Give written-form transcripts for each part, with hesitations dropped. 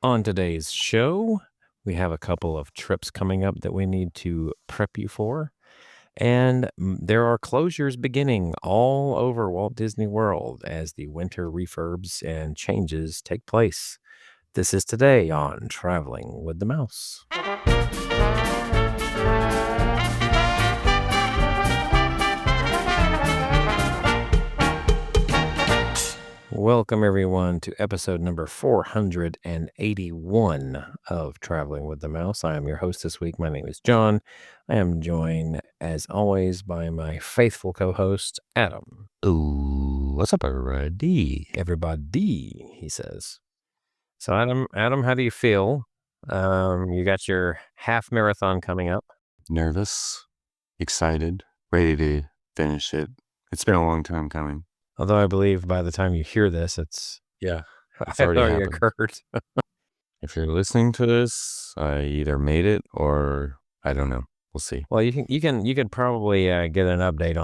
On today's show, we have a couple of trips coming up that we need to prep you for. And there are closures beginning all over Walt Disney World as the winter refurbs and changes take place. This is today on Traveling with the Mouse. Welcome, everyone, to episode number 481 of Traveling with the Mouse. I am your host this week. My name is John. I am joined, as always, by my faithful co-host, Adam. Ooh, what's up, everybody? Everybody, he says. So, Adam, how do you feel? You got your half marathon coming up. Nervous, excited, ready to finish it. It's been a long time coming. Although I believe by the time you hear this, it's already already happened. occurred. If you're listening to this, I either made it or I don't know. We'll see. Well, you can probably get an update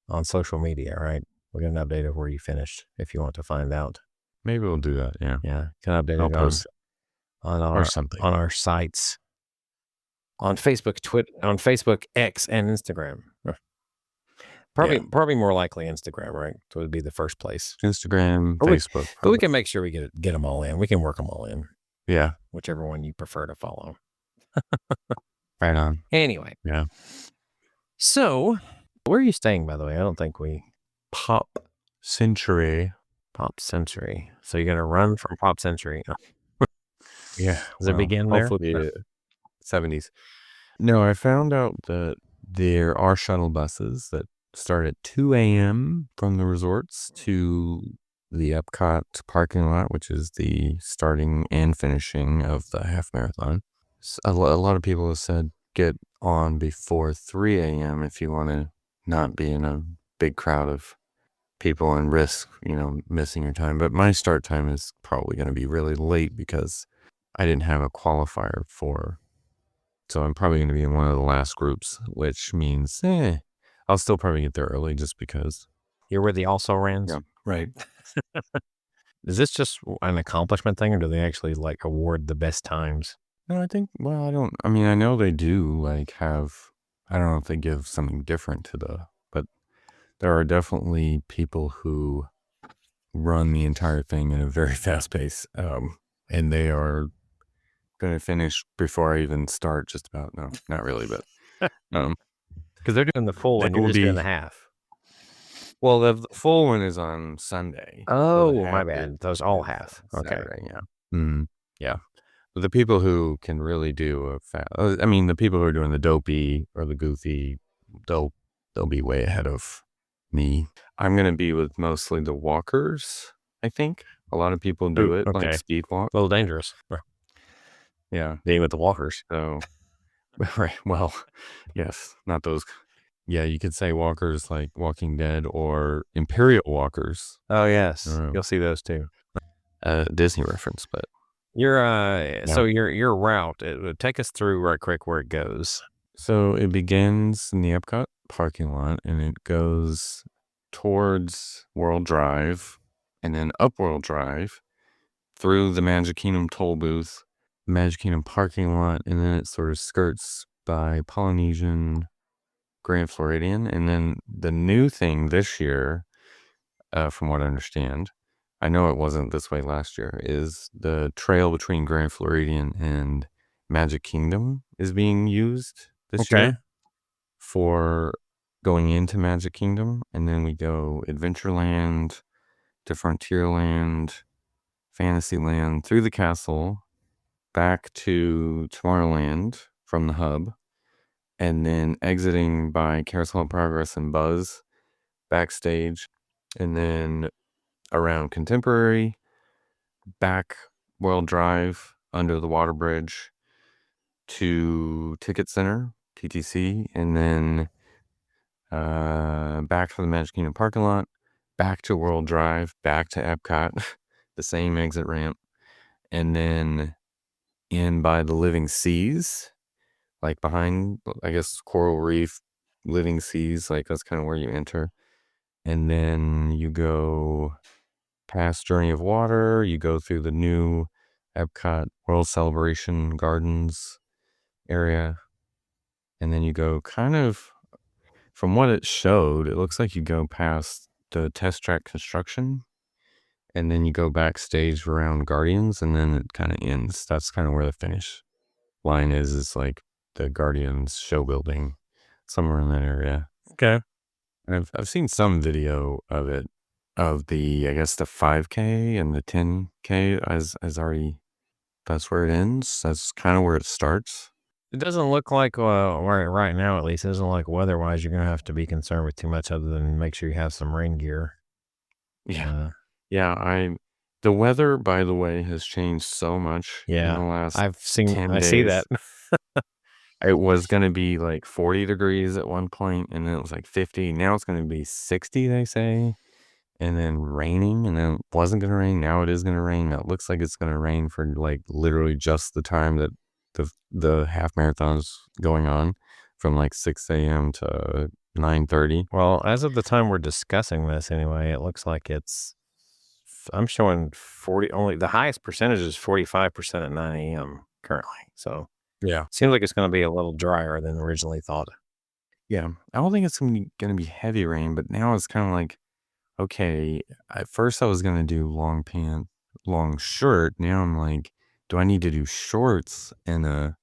on social media, right? We'll get an update of where you finished if you want to find out. Maybe we'll do that. Yeah. Can update I'll it post on or something on our sites, on Facebook, on Facebook, X, and Instagram. Probably more likely Instagram, right? So it would be the first place. Instagram, But Facebook. But we can make sure we get them all in. We can work them all in. Yeah. Whichever one you prefer to follow. Right on. Anyway. Yeah. So, where are you staying, by the way? I don't think Pop Century. So you're going to run from Pop Century. Yeah. Does it begin there? Hopefully the 70s. No, I found out that there are shuttle buses that start at 2 a.m. from the resorts to the Epcot parking lot, which is the starting and finishing of the half marathon. A lot of people have said get on before 3 a.m. if you want to not be in a big crowd of people and risk, missing your time. But my start time is probably going to be really late because I didn't have a qualifier so I'm probably going to be in one of the last groups, which means I'll still probably get there early just because. You're with the also-rans? Yeah, right. Is this just an accomplishment thing, or do they actually award the best times? No, I think, I know they do I don't know if they give something different but there are definitely people who run the entire thing in a very fast pace. And they are going to finish before I even start just about. No, not really, but because they're doing the full and you're just doing the half. Well, the full one is on Sunday. Oh, my bad. Those all half. Okay. Saturday, yeah. Yeah. But the people who can really do the people who are doing the dopey or the goofy, they'll be way ahead of me. I'm going to be with mostly the walkers, I think. A lot of people do it, like speed walk. A little dangerous. Yeah. Being with the walkers. So, right. Well, yes, not those. Yeah, you could say walkers like Walking Dead or Imperial walkers. Oh, yes. You'll see those too. Disney reference, but. So your route, it would take us through right quick where it goes. So it begins in the Epcot parking lot and it goes towards World Drive and then up World Drive through the Magic Kingdom toll booth, Magic Kingdom parking lot, and then it sort of skirts by Polynesian, Grand Floridian, and then the new thing this year, from what I understand, I know it wasn't this way last year, is the trail between Grand Floridian and Magic Kingdom is being used this year for going into Magic Kingdom, and then we go Adventureland to Frontierland, Fantasyland, through the castle, back to Tomorrowland from the hub, and then exiting by Carousel of Progress and Buzz backstage, and then around Contemporary, back World Drive under the water bridge to Ticket Center, TTC, and then back to the Magic Kingdom parking lot, back to World Drive, back to Epcot, the same exit ramp, and then in by the Living Seas, like behind, I guess, Coral Reef, Living Seas, like that's kind of where you enter. And then you go past Journey of Water, you go through the new, Epcot World Celebration Gardens area. And then you go kind of, from what it showed, it looks like you go past the test track construction and then you go backstage around Guardians and then it kind of ends. That's kind of where the finish line is like the Guardians show building, somewhere in that area. Okay. And I've seen some video of it, of the, I guess the 5K and the 10K as already, that's where it ends. That's kind of where it starts. It doesn't look like, right now at least, it doesn't look like weather-wise you're gonna have to be concerned with too much other than make sure you have some rain gear. Yeah. Uh, Yeah, the weather, by the way, has changed so much in the yeah, last I 10 see that. days. It was gonna be like 40 degrees at one point, and then it was like 50. Now it's gonna be 60, they say, and then raining, and then it wasn't gonna rain. Now it is gonna rain. Now it looks like it's gonna rain for like literally just the time that the half marathon's going on, from like 6 a.m. to 9:30. Well, as of the time we're discussing this anyway, it looks like I'm showing 40, only the highest percentage is 45% at 9 a.m. currently. So Yeah. seems like it's going to be a little drier than originally thought. Yeah. I don't think it's gonna be heavy rain, but now it's kind of like, okay, at first I was gonna do long pant, long shirt. Now I'm like, do I need to do shorts and a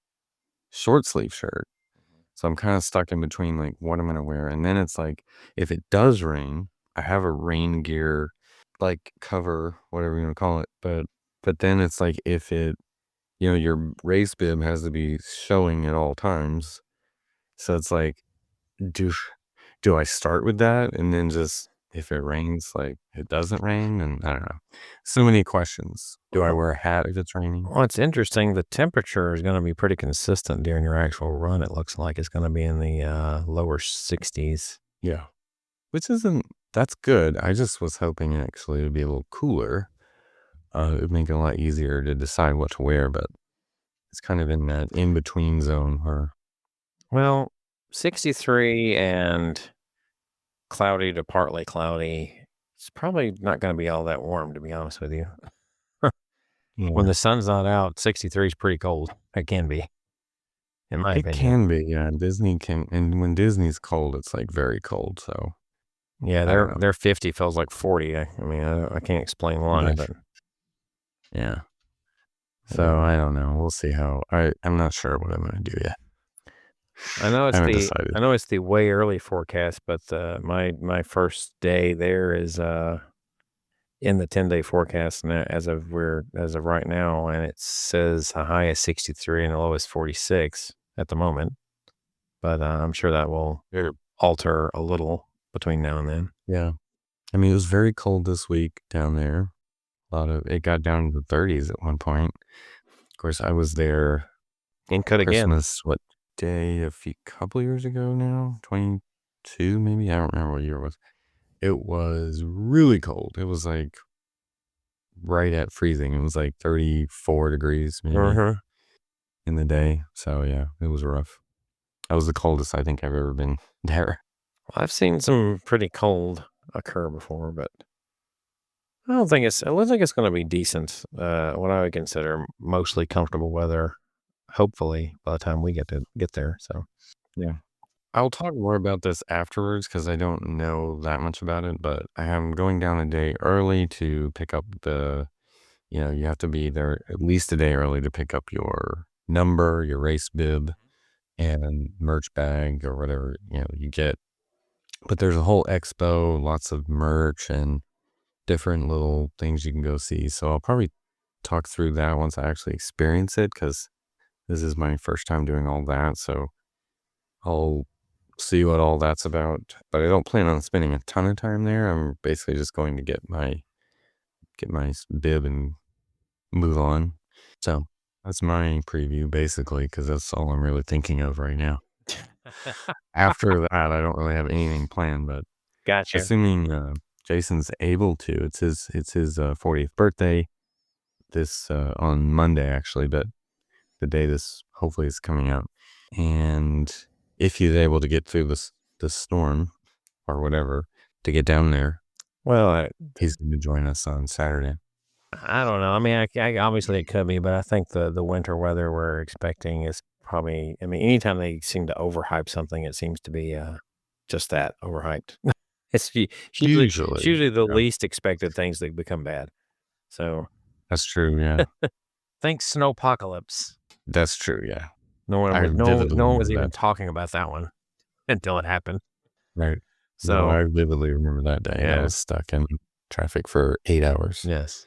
short sleeve shirt? So I'm kind of stuck in between, like, what I'm gonna wear. And then it's like, if it does rain, I have a rain gear, like, cover, whatever you want to call it. But then it's like, if it, your race bib has to be showing at all times. So it's like, do do I start with that and then just, if it rains, like, it doesn't rain? And I don't know. So many questions. Do I Well, wear a hat if it's raining? it's interesting. The temperature is going to be pretty consistent during your actual run. It looks like it's going to be in the lower 60s. Yeah. Which isn't, that's good. I just was hoping actually to be a little cooler. It would make it a lot easier to decide what to wear, but it's kind of in that in between zone where, Well, 63 and cloudy to partly cloudy. It's probably not going to be all that warm, to be honest with you. When yeah, the sun's not out, 63 is pretty cold. It can be, in my it opinion. can be. Yeah, Disney can, and when Disney's cold, it's like very cold. So Yeah, I don't know. their 50 feels like 40. I mean, I can't explain why, but Yeah. So I don't know. We'll see how. I'm not sure what I'm gonna do yet. I know I haven't decided. it's the way early forecast, but my first day there is in the 10-day forecast, and as of right now, and it says a high is 63 and a low is 46 at the moment. But I'm sure that will Yeah. alter a little between now and then. Yeah. I mean, it was very cold this week down there. It got down to the 30s at one point. Of course, I was there And could again. Christmas, what day, couple years ago now? 22 maybe? I don't remember what year it was. It was really cold. It was like right at freezing. It was like 34 degrees maybe in the day. So yeah, it was rough. That was the coldest I think I've ever been there. I've seen some pretty cold occur before, but I don't think it looks like it's going to be decent. What I would consider mostly comfortable weather. Hopefully, by the time we get there. So Yeah. I'll talk more about this afterwards because I don't know that much about it, but I am going down a day early to pick up you have to be there at least a day early to pick up your number, your race bib, and merch bag or whatever, you get. But there's a whole expo, lots of merch and different little things you can go see. So I'll probably talk through that once I actually experience it because this is my first time doing all that. So I'll see what all that's about. But I don't plan on spending a ton of time there. I'm basically just going to get my bib and move on. So that's my preview basically because that's all I'm really thinking of right now. After that, I don't really have anything planned, but gotcha. assuming Jason's able to, it's his 40th birthday this on Monday actually, but the day this hopefully is coming out. And if he's able to get through the storm or whatever to get down there, Well, he's going to join us on Saturday. I don't know. I mean, obviously it could be, but I think the winter weather we're expecting is probably. I mean, anytime they seem to overhype something, it seems to be just that overhyped. It's Usually. usually the Yeah. least expected things that become bad. So That's true, yeah. thanks, snowpocalypse. That's true, yeah. No one I was no vividly no one was remember even that. talking about that one until it happened. Right. No, So I vividly remember that day. I yeah, was stuck in traffic for 8 hours yes.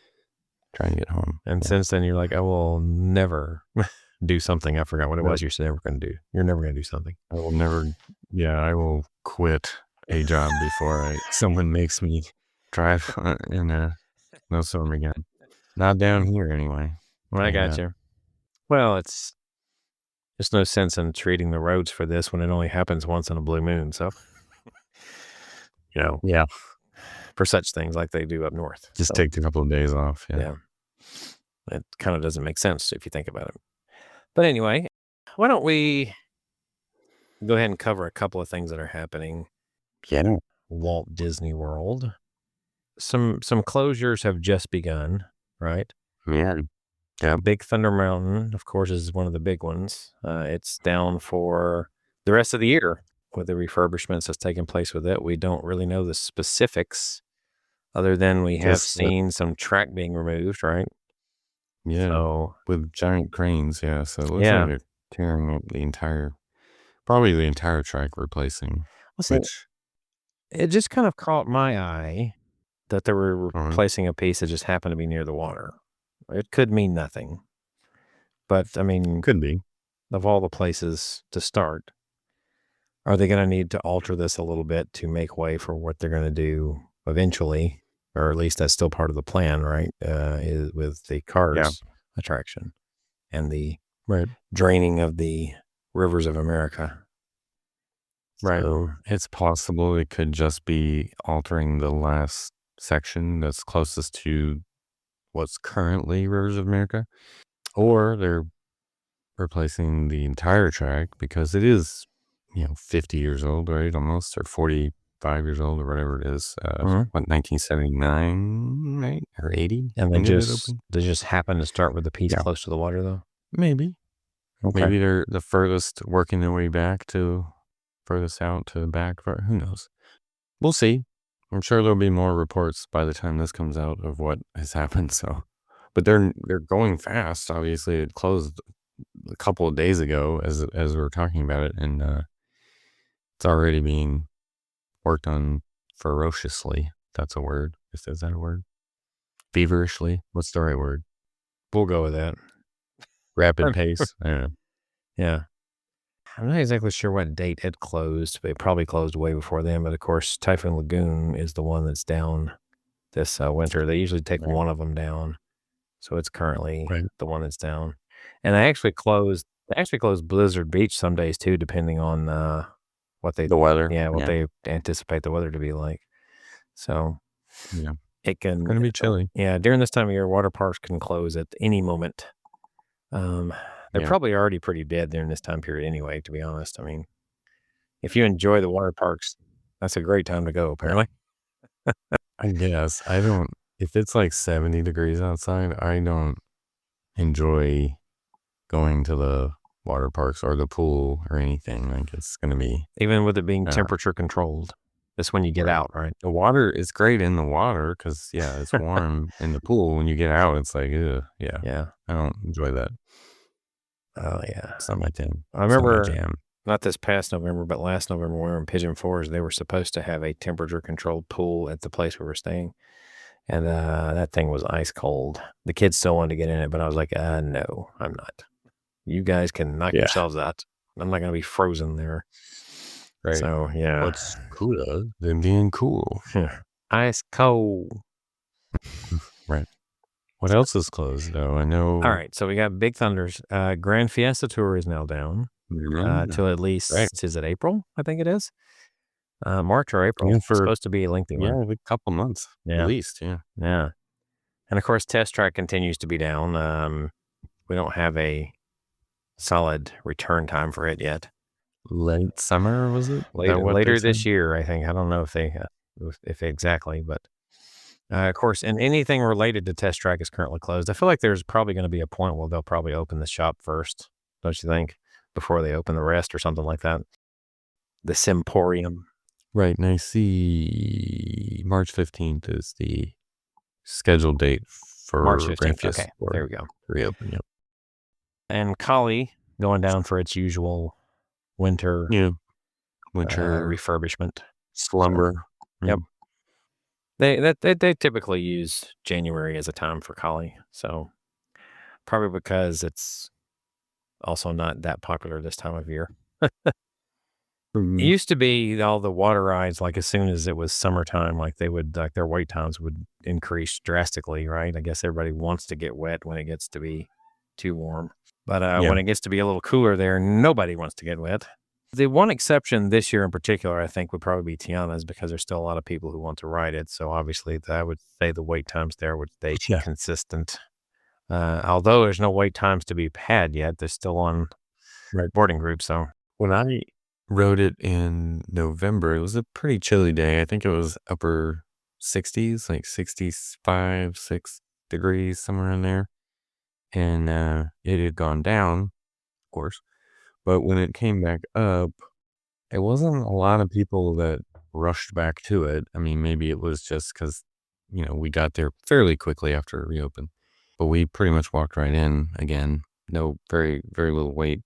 trying to get home. And Yeah. since then, you're like, I will never do something. I forgot what it Nope. was you said we're going to do. You're never going to do something. I will never I will quit a job before someone makes me drive in a snowstorm again. Not down here anyway. Well, I Tell you got that. you. Well, there's no sense in treating the roads for this when it only happens once in a blue moon. So, Yeah. for such things like they do up north. Just So, take a couple of days off. Yeah. yeah, it kind of doesn't make sense if you think about it. But anyway, why don't we go ahead and cover a couple of things that are happening? Yeah. Walt Disney World. Some closures have just begun, right? Yeah. Yeah. Big Thunder Mountain, of course, is one of the big ones. It's down for the rest of the year with the refurbishments that's taking place with it. We don't really know the specifics other than we have Just seen some track being removed, right? yeah. So, With giant cranes. Yeah. So it looks like yeah. they're tearing up probably the entire track replacing, Well, see, which, it just kind of caught my eye that they were uh, replacing a piece that just happened to be near the water. It could mean nothing. But, I mean, could be. of all the places to start, are they going to need to alter this a little bit to make way for what they're going to do eventually? Or at least that's still part of the plan, right? Is with the Cars attraction and the Right. draining of the rivers of America. Right. So, It's possible it could just be altering the last section that's closest to what's currently Rivers of America, or they're replacing the entire track because it is, 50 years old, right? Almost, or 45 years old, or whatever it is. mhm. 1979, right? Or 80? And When did it open? they just happen to start with the piece Yeah. close to the water, though. Maybe. Okay. Maybe they're the furthest working their way back to furthest out to the back. Who knows? We'll see. I'm sure there'll be more reports by the time this comes out of what has happened. So, but they're going fast. Obviously, it closed a couple of days ago as we were talking about it, and it's already being worked on ferociously. That's a word. Is that a word? Feverishly. What's the right word? We'll go with that. Rapid pace. I don't know. Yeah. I'm not exactly sure what date it closed, but it probably closed way before then. But of course, Typhoon Lagoon is the one that's down this winter. They usually take Right. one of them down, so it's currently Right. the one that's down. And they actually closed Blizzard Beach some days too, depending on what they The weather. what they anticipate the weather to be like. So Yeah. it can It's going to be chilly. Yeah, during this time of year, water parks can close at any moment. They're Yeah. probably already pretty dead during this time period anyway, to be honest. I mean, if you enjoy the water parks, that's a great time to go, apparently. I guess I don't. If it's like 70 degrees outside, I don't enjoy going to the water parks or the pool or anything. Like it's gonna be Even with it being temperature controlled. That's when you get out, right? the water is great in the water because it's warm in the pool. When you get out, it's like Yeah. I don't enjoy that. Oh, yeah. It's not my thing. I It's not my remember, jam. not this past November, but last November, when we were in Pigeon Forge, they were supposed to have a temperature controlled pool at the place we were staying. And that thing was ice cold. The kids still wanted to get in it, but I was like, no, I'm not. You guys can knock yourselves out. I'm not going to be frozen there. Right. So, yeah. What's cooler than being cool? Ice cold. Right. What else is closed though? I know. All right. So we got Big Thunders. Grand Fiesta Tour is now down till at least, is it April? I think it is. March or April. It's supposed to be a lengthy one. Yeah, a couple months at least. Yeah. Yeah. And of course, Test Track continues to be down. We don't have a solid return time for it yet. Late summer, was it? Later this year, I think. I don't know if they, if exactly, but Of course, and anything related to Test Track is currently closed. I feel like there's probably going to be a point where they'll probably open the shop first, don't you think? Before they open the rest or something like that. The Simporium. Right, and I see March 15th is the scheduled date March for Grand 15th. Okay, Fiesta Store there we go. to reopen. Yep. And Kali going down for its usual winter Yeah. Winter refurbishment. slumber. Yep. They typically use January as a time for Kali, so probably because it's also not that popular this time of year. It used to be all the water rides, like as soon as it was summertime, like they would, like their wait times would increase drastically, right? I guess everybody wants to get wet when it gets to be too warm. But when it gets to be a little cooler there, nobody wants to get wet. The one exception this year in particular, I think, would probably be Tiana's because there's still a lot of people who want to ride it. So obviously, I would say the wait times there would stay consistent. Although there's no wait times to be had yet, they're still on boarding groups. So when I rode it in November, it was a pretty chilly day. I think it was upper 60s, like 65, 6 degrees, somewhere in there. And it had gone down, of course. But when it came back up, it wasn't a lot of people that rushed back to it. I mean, maybe it was just because, we got there fairly quickly after it reopened. But we pretty much walked right in again. No, very, very little wait.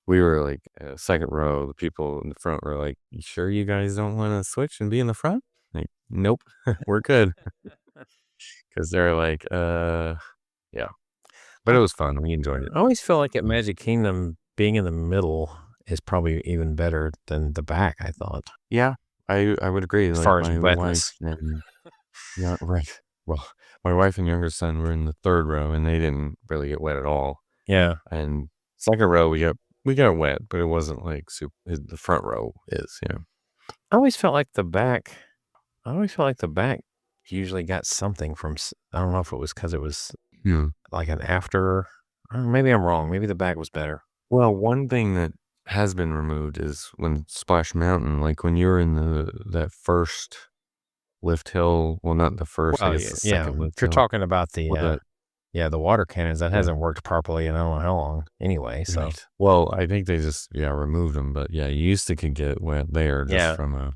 We were like second row. The people in the front were like, "You sure you guys don't want to switch and be in the front?" Like, nope, we're good. Because they're like, yeah. But it was fun. We enjoyed it. I always feel like at Magic Kingdom, being in the middle is probably even better than the back, I thought. Yeah, I would agree. As like far as my wetness. wife and right. Well, my wife and younger son were in the third row, and they didn't really get wet at all. Yeah. And second row, we got wet, but it wasn't like super. The front row is, I always felt like the back usually got something from. I don't know if it was because it was like an after. Maybe I'm wrong. Maybe the back was better. Well, one thing that has been removed is when Splash Mountain, like when you're in that first lift hill. Well, not the first. I guess the second lift if you're hill. talking about the the water cannons, that hasn't worked properly in I don't know how long. Anyway, so right. Well, I think they just removed them, but you used to could get wet there just from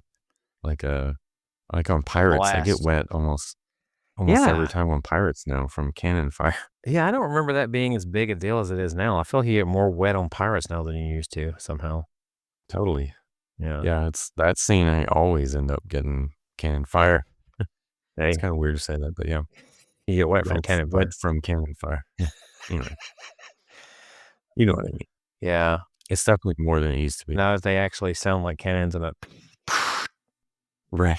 like on Pirates. Blast. I get wet almost every time on Pirates now from cannon fire. Yeah, I don't remember that being as big a deal as it is now. I feel like you get more wet on Pirates now than you used to somehow. Totally. Yeah. Yeah, it's that scene. I always end up getting cannon fire. It's kind of weird to say that, but yeah. You get wet from cannon fire. Wet from cannon fire. Anyway. You know what I mean. Yeah. It's definitely more than it used to be. Now they actually sound like cannons and right.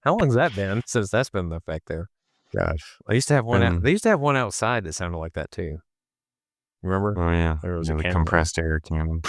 How long's that been since that's been the effect there? Gosh. They used to have one they used to have one outside that sounded like that too. Remember? Oh yeah. There was a compressed air cannon.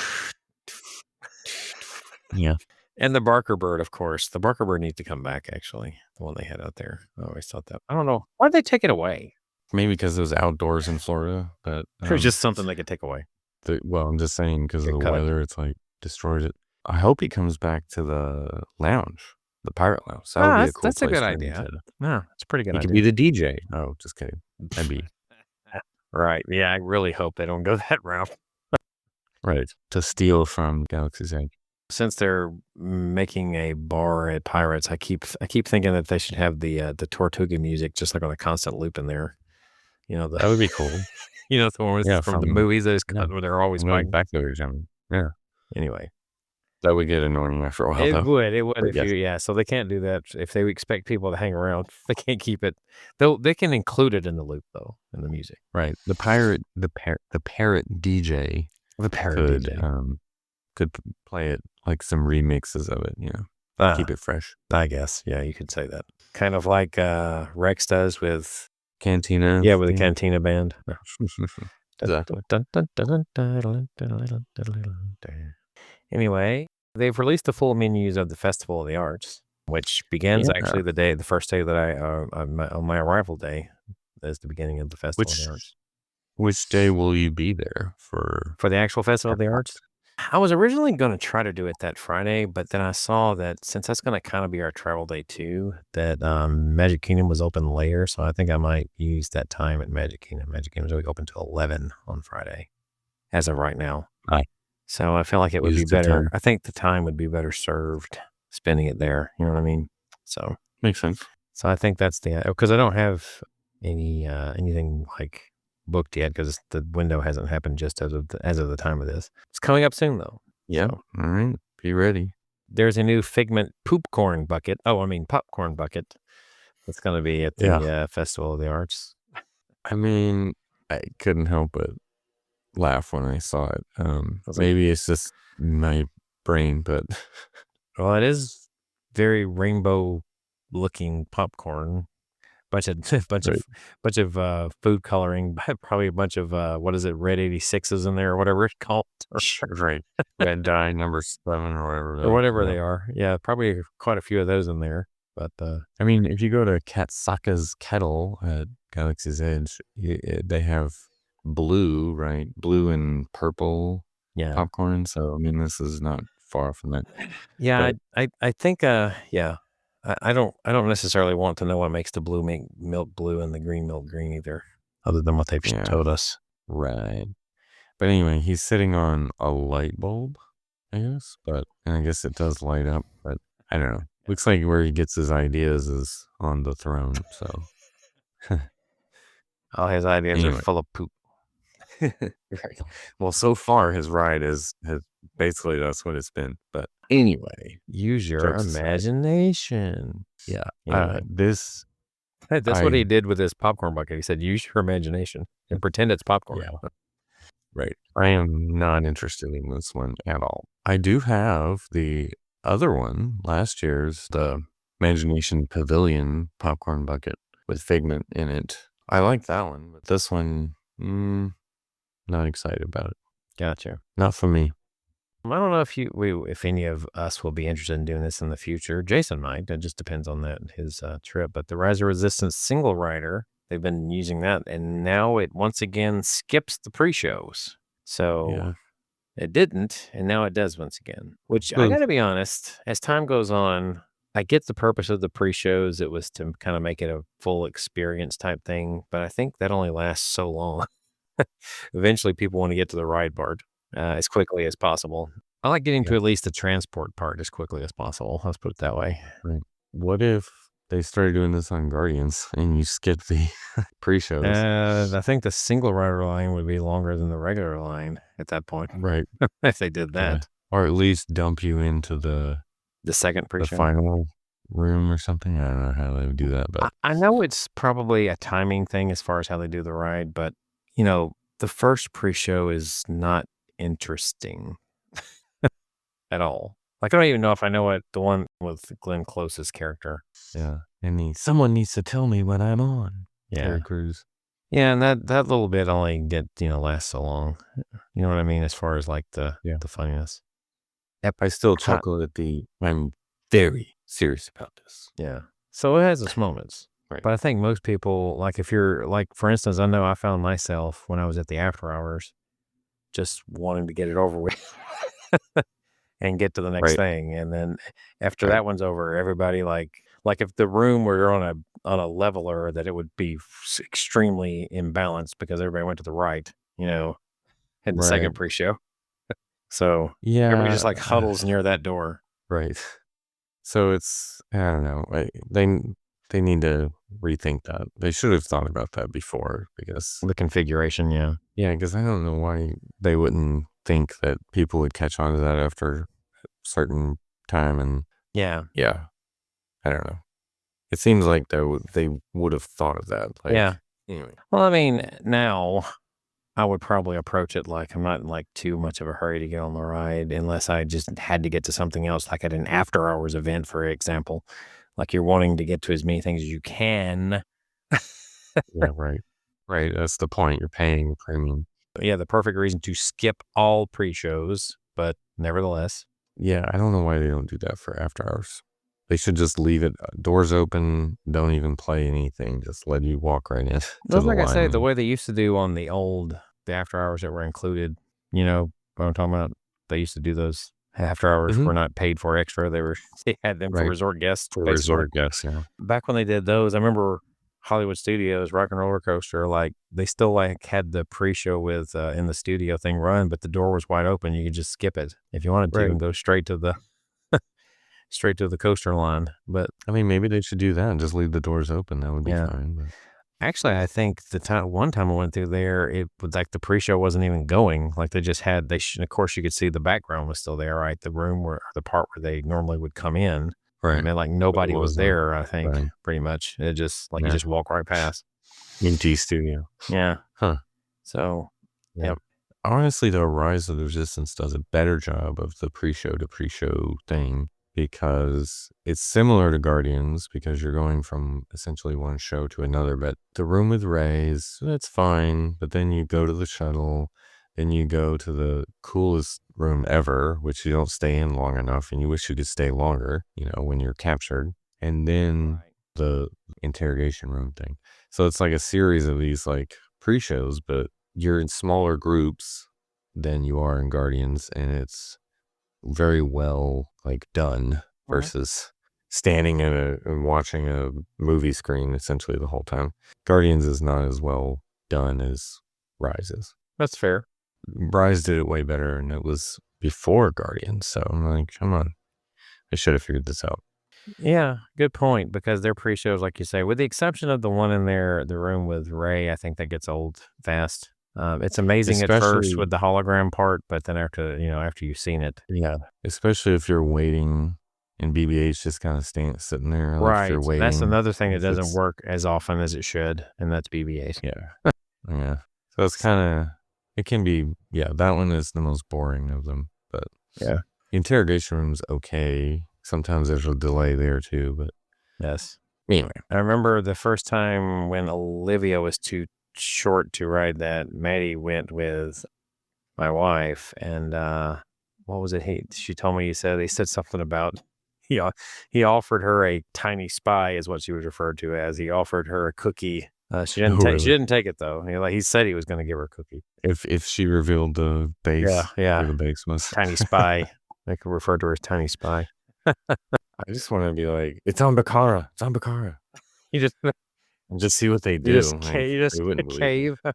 Yeah. And the Barker bird, of course. The Barker bird needs to come back, actually. The one they had out there. I always thought that. I don't know. Why'd they take it away? Maybe because it was outdoors in Florida. But it was just something they could take away. I'm just saying because of the weather, it's like destroyed it. I hope he comes back to the lounge, the Pirate Lounge. That would be a cool that's place. That's a good idea. No, it's a pretty good idea. He could be the DJ. Oh, just kidding. That'd be. Right. Yeah, I really hope they don't go that route. Right. To steal from Galaxy's Edge. Since they're making a bar at Pirates, I keep thinking that they should have the Tortuga music just like on a constant loop in there. That would be cool. The one from the movies those where they're always back there. Yeah. Anyway, that would get annoying after a while. It would. If so they can't do that if they expect people to hang around. They can't keep it. They can include it in the loop though in the music. Right. The parrot DJ. The parrot could play it like some remixes of it, keep it fresh. I guess, yeah, you could say that. Kind of like Rex does with Cantina. Yeah, with the Cantina band. Exactly. Anyway, they've released the full menus of the Festival of the Arts, which begins actually the first day that on my arrival day is the beginning of the Festival of the Arts. Which day will you be there for? For the actual Festival of the Arts? I was originally gonna try to do it that Friday, but then I saw that since that's gonna kinda be our travel day too, that, Magic Kingdom was open later, so I think I might use that time at Magic Kingdom. Magic Kingdom's only open till 11 on Friday, as of right now. I So I feel like it would use be the better. time. I think the time would be better served spending it there, you know what I mean? So Makes sense. so I think that's because I don't have anything, like, booked yet because the window hasn't happened just as of the time of this. It's coming up soon, though. Yeah. So All right. Be ready. there's a new Figment popcorn bucket that's gonna be at Yeah. the, Festival of the Arts. I mean, I couldn't help but laugh when I saw it. Was it Maybe it's just my brain, but Well, it is very rainbow-looking popcorn. Bunch of bunch of right, bunch of, food coloring, probably a bunch of, what is it, Red 86s in there or whatever it's called, right. Red dye number 7 or whatever yeah. they are. Yeah, probably quite a few of those in there, but, I mean, if you go to Katsaka's Kettle at Galaxy's Edge, they have blue, right? Blue and purple yeah. popcorn. So, I mean, this is not far from that. Yeah, But I think, yeah. I don't necessarily want to know what makes the blue milk blue and the green milk green either, other than what they've yeah, told us. right. But anyway, he's sitting on a light bulb, I guess. And I guess it does light up, but I don't know. Looks like where he gets his ideas is on the throne. So, All his ideas are anyway. full of poop. Right. Well, so far his ride has basically that's what it's been. But anyway, Use your jokes aside, imagination. yeah. Anyway, This that's what I he did with his popcorn bucket. He said, "Use your imagination and pretend it's popcorn." yeah, right. I am not interested in this one at all. I do have the other one, last year's, the Imagination Pavilion popcorn bucket with Figment in it. I like that one, but this one, not excited about it. Gotcha. Not for me. I don't know if any of us will be interested in doing this in the future. Jason might. It just depends on his trip. But the Rise of Resistance single rider, they've been using that, and now it once again skips the pre-shows. So Yeah. it didn't, and now it does once again. Which I Well, got to be honest, as time goes on, I get the purpose of the pre-shows. It was to kind of make it a full experience type thing, but I think that only lasts so long. Eventually, people want to get to the ride part as quickly as possible. I like getting yeah, to at least the transport part as quickly as possible. Let's put it that way. right. What if they started doing this on Guardians and you skip the pre-shows? I think the single rider line would be longer than the regular line at that point Right. if they did Yeah. that. Or at least dump you into The second the pre-show. final room or something. I don't know how they would do that, but I know it's probably a timing thing as far as how they do the ride, but the first pre-show is not interesting at all. Like I don't even know if I know what the one with Glenn Close's character. yeah. And someone needs to tell me when I'm on. Yeah. Terry Crews. Yeah, and that little bit only lasts so long. You know what I mean? As far as like the funniness. I still chuckle at I'm very serious about this. Yeah. So it has its moments. Right. But I think most people, like if you're like, for instance, I know I found myself when I was at the after hours just wanting to get it over with and get to the next Right. thing. And then after Right. that one's over, everybody like if the room were on a leveler, that it would be extremely imbalanced because everybody went to the right, in the second Right. pre-show. So everybody Yeah. just like huddles near that door. Right. So it's, I don't know. They need to rethink that. They should have thought about that before because, The configuration, yeah. yeah, because I don't know why they wouldn't think that people would catch on to that after a certain time. And Yeah. yeah, I don't know. It seems like they would have thought of that. Like, Yeah. anyway. Well, I mean, now I would probably approach it like I'm not in like too much of a hurry to get on the ride unless I just had to get to something else, like at an after hours event, for example. Like you're wanting to get to as many things as you can. Yeah, right. Right. That's the point. You're paying a premium. Yeah, the perfect reason to skip all pre-shows, but nevertheless. Yeah, I don't know why they don't do that for after hours. They should just leave it doors open, don't even play anything, just let you walk right in. Just like I say, the way they used to do on the after hours that were included, you know what I'm talking about? They used to do those after hours Mhm. were not paid for extra. They had them for Right. resort guests, For basically. resort guests, yeah. Back when they did those, I remember Hollywood Studios, Rock and Roller Coaster, like they still like had the pre-show with in the studio thing run, but the door was wide open. You could just skip it if you wanted to Right. and go straight to the coaster line. But I mean, maybe they should do that and just leave the doors open. That would be yeah, fine, but actually, I think one time I went through there, it was like the pre-show wasn't even going. Like they just had of course you could see the background was still there, right? The room where the part where they normally would come in. I right. mean, like But it nobody was wasn't there. I think running. pretty much it just like you Yeah. just walk right past. ET Studio. Yeah. Huh. So, Yeah. yep. Honestly, though, Rise of the Resistance does a better job of the pre-show to pre-show thing because it's similar to Guardians because you're going from essentially one show to another. But the room with Rey that's fine. But then you go to the shuttle, then you go to the coolest room ever, which you don't stay in long enough, and you wish you could stay longer, when you're captured. And then Right. the interrogation room thing. So it's like a series of these like pre-shows, but you're in smaller groups than you are in Guardians, and it's very well like done Mhm. versus standing and watching a movie screen essentially the whole time. Guardians is not as well done as Rise is. That's fair. Rise did it way better, and it was before Guardians, so I'm like, come on, I should have figured this out. Yeah, good point. Because their pre-shows, like you say, with the exception of the one in there, the room with Ray, I think that gets old fast. It's amazing at first Especially, with the hologram part, but then after you've seen it, yeah, especially if you're waiting and BB-8's just kind of sitting there, like if you're right? That's waiting, another thing that if doesn't it's, work as often as it should, and that's BB-8. yeah, yeah. So it's kind of, it can be, yeah, that one is the most boring of them, but Yeah. the interrogation room's okay. Sometimes there's a delay there too, but Yes. anyway. I remember the first time when Olivia was too short to ride that, Maddie went with my wife, and what was it? She told me he said something about he offered her a tiny spy, is what she was referred to as. He offered her a cookie. She didn't Oh, take. She really? didn't take it though. He said he was going to give her a cookie. If she revealed the Yeah, base, where yeah, the base was. tiny spy. They could refer to her as tiny spy. I just want to be like, it's on Bakara. It's on Bakara. You just And just see what they you do. just Like, you just they wouldn't believe me. cave.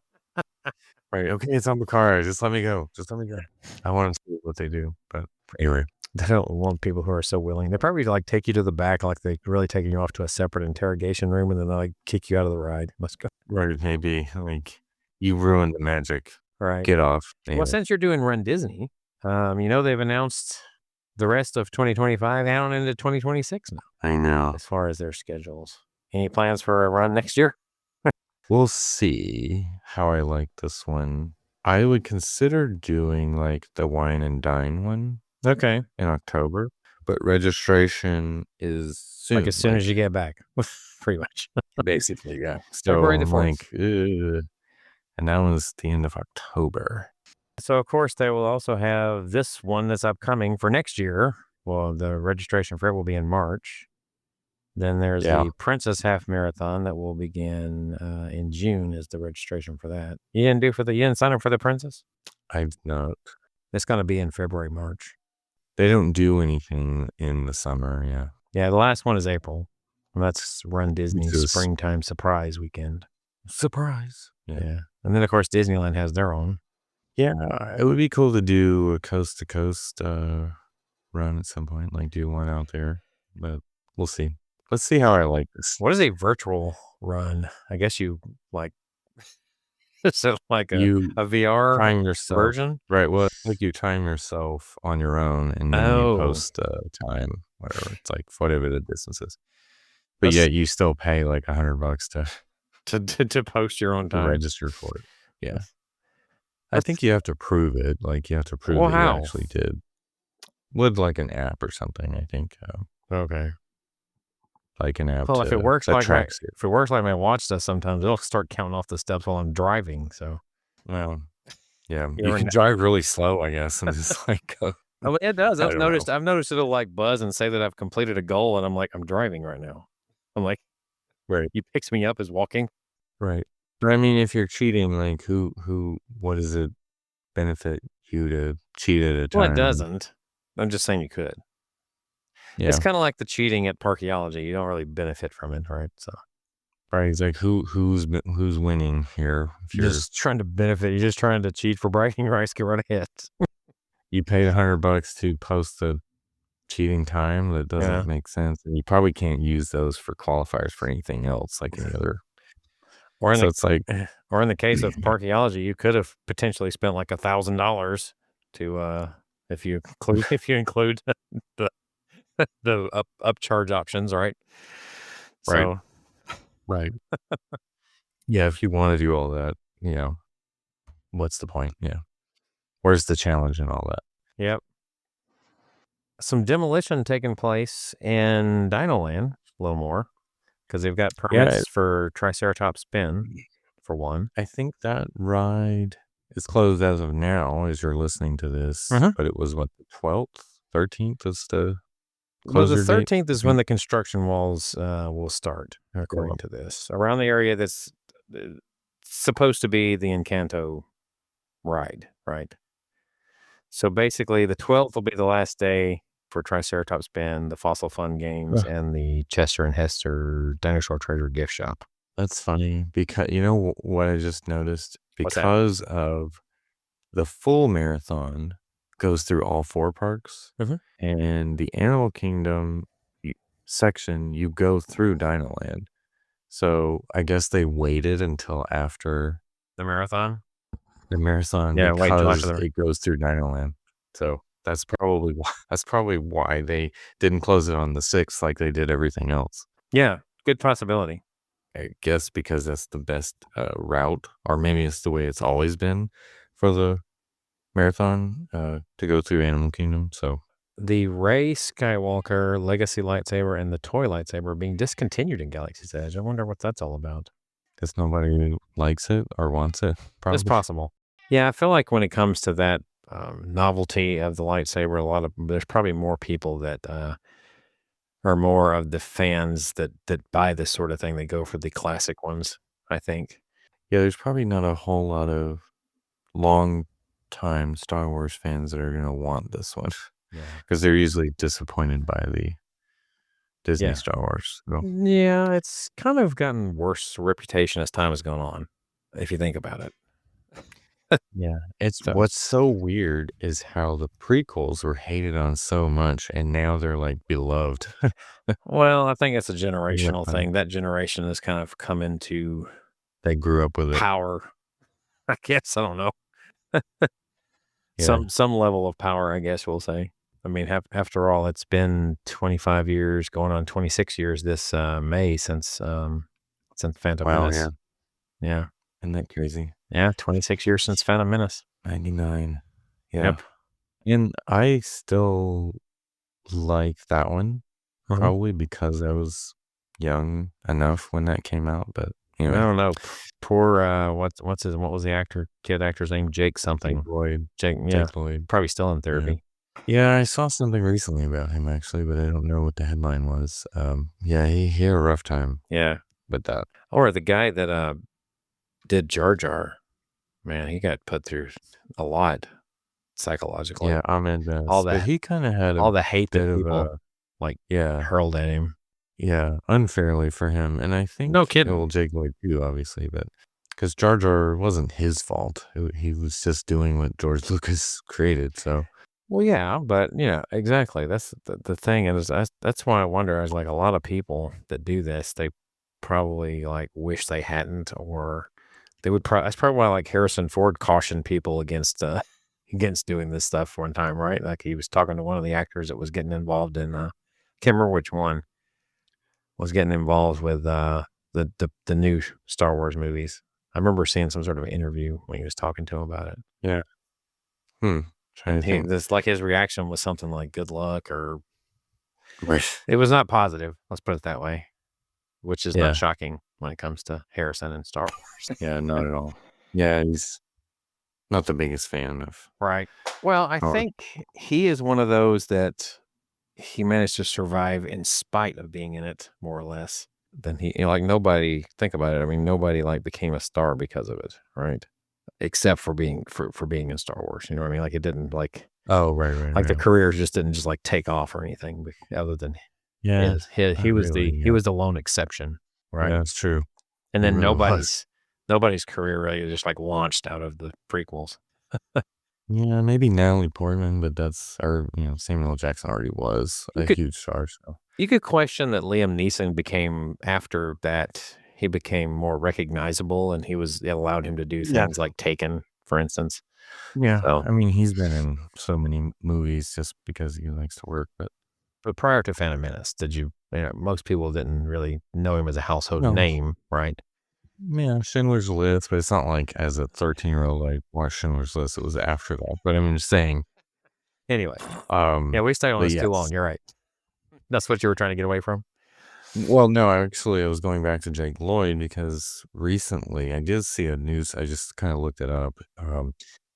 Right. Okay, it's on Bakara. Just let me go. Just let me go. I want to see what they do. But anyway. They don't want people who are so willing. They probably like take you to the back, like they really taking you off to a separate interrogation room, and then they like kick you out of the ride. Let's go. Right, maybe. Like, you ruined the magic. Right. Get off. Well, Anyway. since you're doing Run Disney, they've announced the rest of 2025 out into 2026 now, I know. as far as their schedules. Any plans for a run next year? We'll see how I like this one. I would consider doing like the wine and dine one Okay. in October, but registration is soon. Like as soon as you get back, pretty much. Basically, yeah. So February the I'm 4th. like, ugh. And that was the end of October. So, of course, they will also have this one that's upcoming for next year. Well, the registration for it will be in March. Then there's Yeah. the Princess Half Marathon that will begin in June. Is the registration for that? You didn't sign up for the Princess? I've not. It's going to be in February, March. They don't do anything in the summer. Yeah. Yeah, the last one is April. And that's Run Disney's Just springtime surprise weekend. surprise. Yeah. And then, of course, Disneyland has their own. Yeah. It would be cool to do a coast to coast run at some point, like do one out there, but we'll see. Let's see how I like this. What is a virtual run? I guess you like, so like You a VR time yourself. version? Right. Well, it's like you time yourself on your own and then you post time, whatever. It's like whatever the distance is. But yet you still pay like $100 to post your own to time. register for it. Yeah. I think you have to prove it. Like you have to prove that you actually did. With like an app or something, I think. Okay. Like an app. Well, if it works like my watch does sometimes, it'll start counting off the steps while I'm driving. So, well, yeah, you can drive really slow, I guess, and just like go. Oh, it does. I've noticed it'll like buzz and say that I've completed a goal, and I'm like, I'm driving right now. I'm like, right. He picks me up as walking. Right. But I mean, if you're cheating, like what does it benefit you to cheat at a Well, it time. doesn't. I'm just saying you could. Yeah. It's kinda like the cheating at Parkeology. You don't really benefit from it, right? So Right. It's like who's winning here? If you're just trying to benefit. You're just trying to cheat for bragging rights, get right ahead. you paid $100 to post a cheating time, that doesn't Yeah. make sense. And you probably can't use those for qualifiers for anything else like any other. Or in So it's like, the case of Parkeology, you could have potentially spent like $1,000 to if you include the the upcharge options, right? right, So right. Yeah, if you want to do all that, what's the point? Yeah. Where's the challenge and all that? yep. Some demolition taking place in Dinoland a little more because they've got Yeah, permits for Triceratops Spin for one. I think that ride is closed as of now as you're listening to this, Mhm. but it was what, the 12th, 13th is the Well, the closure date? 13th is when the construction walls will start, Yeah. according to this, around the area that's uh, supposed to be the Encanto ride, right? So basically, the 12th will be the last day for Triceratops Bend, the Fossil Fun Games, Ugh, and the Chester and Hester Dinosaur Treasure Gift Shop. that's funny because what I just noticed? What's that? Because of the full marathon goes through all four parks, Mhm. and the Animal Kingdom section, you go through Dinoland. So I guess they waited until after The marathon? the marathon Yeah, wait till after because the. it goes through Dinoland. So that's probably why they didn't close it on the 6th like they did everything else. Yeah, good possibility. I guess because that's the best route, or maybe it's the way it's always been for the marathon to go through Animal Kingdom. So The Rey Skywalker Legacy lightsaber and the toy lightsaber are being discontinued in Galaxy's Edge. I wonder what that's all about. guess nobody likes it or wants it, It's probably. possible. Yeah, I feel like when it comes to that novelty of the lightsaber, there's probably more people that are more of the fans that buy this sort of thing. They go for the classic ones, I think. Yeah, there's probably not a whole lot of long time Star Wars fans that are going to want this one Yeah. because they're usually disappointed by the Disney Yeah. Star Wars. So, Yeah, it's kind of gotten worse reputation as time has gone on, if you think about it. yeah, it's So, what's so weird is how the prequels were hated on so much and now they're like beloved. well, I think it's a Yeah, generational thing. That generation has kind of come into they grew up with it. power. I guess I don't know. Yeah. Some level of power, I guess we'll say. I mean, after all, it's been 25 years, going on 26 years this May since Phantom Wow. Menace. Yeah. Yeah, Isn't that crazy? yeah, 26 years since Phantom Menace. 99. Yeah. Yep. And I still like that one, Mhm. probably because I was young enough when that came out. But I anyway, don't know. Poor what was the kid actor's name? Jake something. Lloyd, Jake, yeah, Jake Lloyd. probably still in Yeah. therapy. Yeah, I saw something recently about him actually, but I don't know what the headline was. Yeah, he had a rough time Yeah. with that. Or the guy that did Jar Jar, man, he got put through a lot psychologically. Yeah, Ahmed All Best, but the he kind of had a all the hate bit that of people a like yeah, hurled at him. yeah, unfairly for him, and I No think kidding. well, Jake Lloyd too, obviously, but because Jar Jar wasn't his fault, he was just doing what George Lucas created. So Well, yeah, but exactly. That's the thing, and that's why I wonder. As like a lot of people that do this, they probably like wish they hadn't, or they would. That's probably why like Harrison Ford cautioned people against against doing this stuff one time, right? Like he was talking to one of the actors that was getting involved in. Can't remember which one was getting involved with the new Star Wars movies. I remember seeing some sort of interview when he was talking to him about it. yeah, trying And to think. his reaction was something like "good luck" or Right. it was not positive. Let's put it that way, which is not Yeah, shocking when it comes to Harrison and Star Wars. yeah, not at all. Yeah, he's not the biggest fan of. Right. Well, I Or think he is one of those that he managed to survive in spite of being in it, more or less. Then he, like nobody, think about it. I mean, nobody like became a star because of it, right? except for being in Star Wars. You know what I mean? Like it didn't Oh, right, the right. careers just didn't just like take off or anything other than Yeah, he not was really, he yeah. was the lone exception, right? Yeah, it's true. And He then really was. nobody's career really just like launched out of the prequels. Yeah, maybe Natalie Portman, but Samuel L. Jackson already was You a could huge star, so. you could question that Liam Neeson became after that he became more recognizable and it allowed him to do Yeah. things like Taken, for instance. Yeah, So, I mean, he's been in so many movies just because he likes to work, but but prior to Phantom Menace, most people didn't really know him as a household no. name, right? Yeah, Schindler's List, but it's not like as a 13-year-old, I watched Schindler's List, it was after that, but I'm just saying, Anyway, yeah, we stayed on but this too long. yes. You're right. That's what you were trying to get away from? Well, no, actually, I was going back to Jake Lloyd because recently I did see a news. I just kind of looked it up.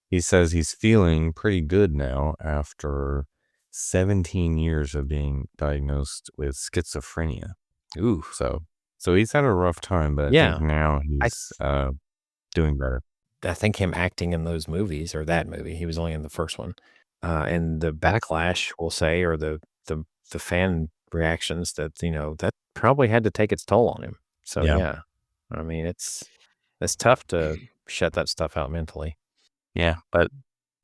He says he's feeling pretty good now after 17 years of being diagnosed with schizophrenia. Ooh. So he's had a rough time, but I think Yeah. now I he's doing better. I think him acting in those movies or that movie, he was only in the first one. And the backlash, we'll say, or the fan reactions that probably had to take its toll on him. So Yeah, yeah. I mean, it's tough to shut that stuff out mentally. yeah, but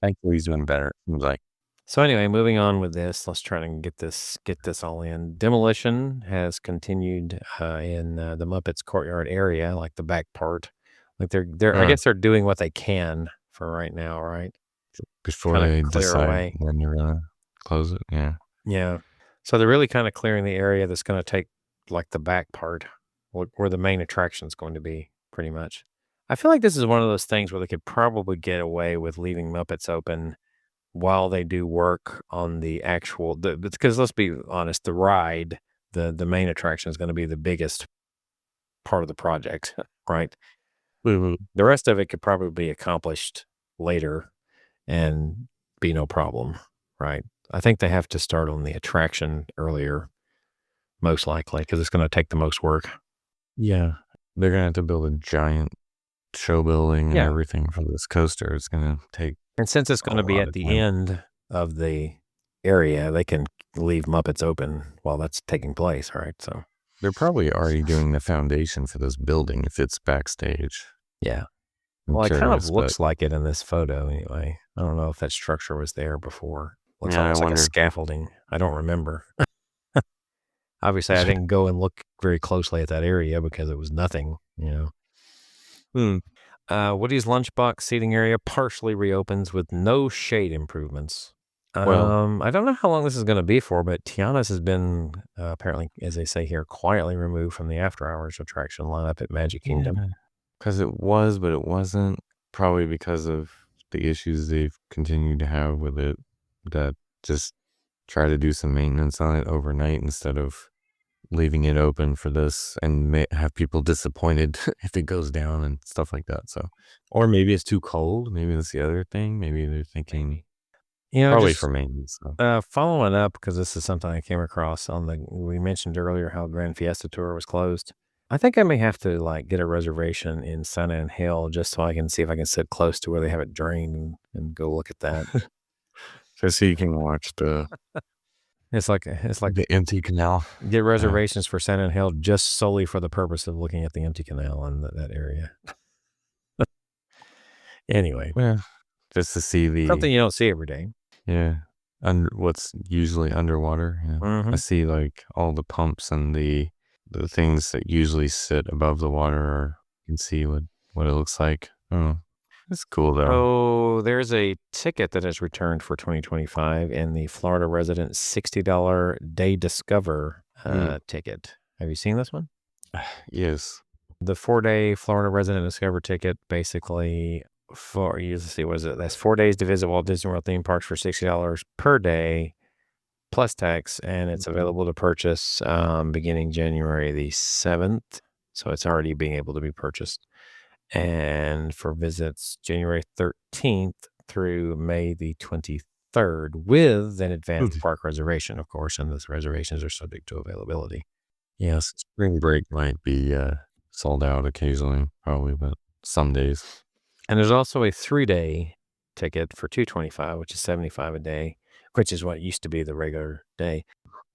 thankfully he's doing better. It seems like. So anyway, moving on with this, let's try to get this all in. Demolition has continued in the Muppets courtyard area, like the back part. Like I Uh, guess they're doing what they can for right now, right? Before Kind of they clear decide away. when they're gonna close it. Yeah. Yeah. So they're really kind of clearing the area that's going to take like the back part where the main attraction is going to be pretty much. I feel like this is one of those things where they could probably get away with leaving Muppets open while they do work on the actual because let's be honest, the ride, the main attraction is going to be the biggest part of the project, right? Woo-woo. The rest of it could probably be accomplished later and be no problem, right? I think they have to start on the attraction earlier, most likely, because it's going to take the most work. Yeah, they're gonna have to build a giant show building and Yeah. everything for this coaster. It's gonna take And since it's a going to be lot at of the time. end of the area, they can leave Muppets open while that's taking place, right? So, They're probably already doing the foundation for this building if it's backstage. yeah. I'm Well, it kind of curious, but looks like it in this photo anyway. I don't know if that structure was there before. Looks yeah, I almost like a wonder. scaffolding. I don't remember. Obviously, I didn't go and look very closely at that area because it was nothing. Hmm. Woody's lunchbox seating area partially reopens with no shade improvements. Well, I don't know how long this is going to be for, but Tiana's has been apparently, as they say here, quietly removed from the after hours attraction lineup at Magic Kingdom. yeah, because it was, but it wasn't. Probably because of the issues they've continued to have with it. That just try to do some maintenance on it overnight instead of leaving it open for this and have people disappointed if it goes down and stuff like that. So, or maybe it's too cold. Maybe that's the other thing. Maybe they're thinking probably for Just maintenance. So. following up because this is something I came across we mentioned earlier how Grand Fiesta Tour was closed. I think I may have to like get a reservation in Santa and Hill just so I can see if I can sit close to where they have it drained and go look at that. Just so you can watch It's like the empty canal. get reservations for Santa and Hill just solely for the purpose of looking at the empty canal in that area. Anyway, Yeah, just to see something you don't see every day. what's usually underwater. Yeah, I Mm-hmm. see like all the pumps and the things that usually sit above the water. Or you can see what it looks like. Oh, it's cool though. So there's a ticket that has returned for 2025 and the Florida resident $60 Day Discover ticket. Have you seen this one? Yes. The 4-day Florida resident Discover ticket basically let's see, what is it? That's 4 days to visit Walt Disney World theme parks for $60 per day plus tax, and it's available to purchase beginning January the 7th. So it's already being able to be purchased. And for visits January 13th through May the 23rd with an advanced park reservation, of course, and those reservations are subject to availability. Yes, spring break might be sold out occasionally, probably, but some days. And there's also a 3-day ticket for $225, which is $75 a day, which is what used to be the regular day.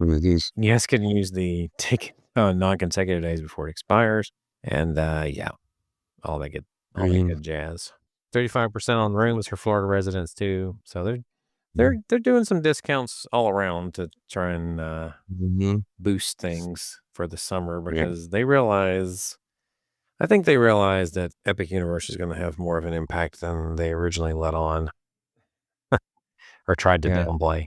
These, You guys can use the ticket on non-consecutive days before it expires, and, yeah, all that good I all that mean, good jazz. 35% on rooms for Florida residents too, so they're yeah. they're they're doing some discounts all around to try and, Mhm. boost things for the summer Yeah. because they realize I think they realize that Epic Universe is gonna have more of an impact than they originally let on or tried to Yeah. downplay,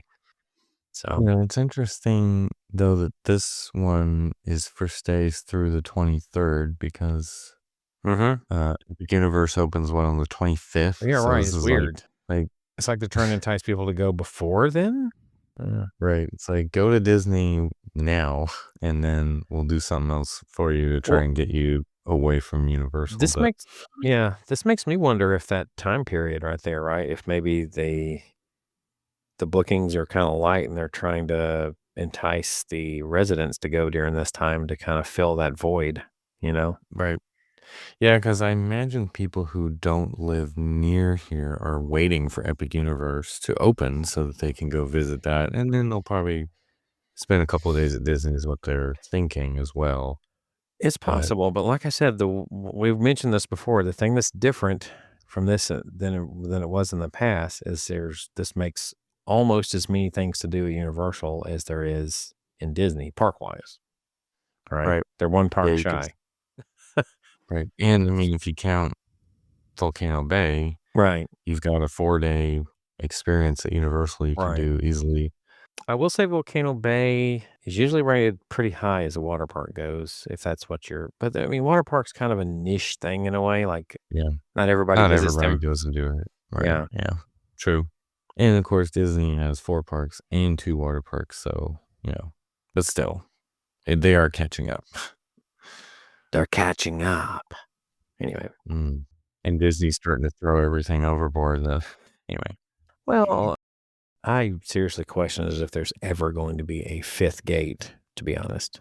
so It's interesting though that this one is for stays through the 23rd because Mhm. Epic Universe opens on the 25th. Yeah, So right, this it's is like weird. like It's like they're trying to entice people to go before then? right. It's like go to Disney now and then we'll do something else for you to try Well, and get you away from Universal. this But makes yeah, this makes me wonder if that time period right there, right? If maybe the bookings are kinda light and they're trying to entice the residents to go during this time to kinda fill that void, you know? right. Yeah, because I imagine people who don't live near here are waiting for Epic Universe to open so that they can go visit that, and then they'll probably spend a couple of days at Disney is what they're thinking as well. It's But possible, but like I said, we've mentioned this before, the thing that's different from this, than it was in the past is this makes almost as many things to do at Universal as there is in Disney park-wise, right? right, They're one yeah, park you could shy. right, and I mean, if you count Volcano Bay, Right, you've got a 4-day experience at Universal you can right. do easily. I will say Volcano Bay is usually rated pretty high as a water park goes, if that's what you're but, I mean, water park's kind of a niche thing in a way, like, Yeah, not everybody not visits everybody them. goes to do it. Right, Yeah. yeah, true. And of course, Disney has 4 parks and 2 water parks, so, but still, they are catching up. They're catching up. Anyway. Mm. And Disney's starting to throw everything overboard, anyway. Well, I seriously question as if there's ever going to be a 5th gate, to be honest.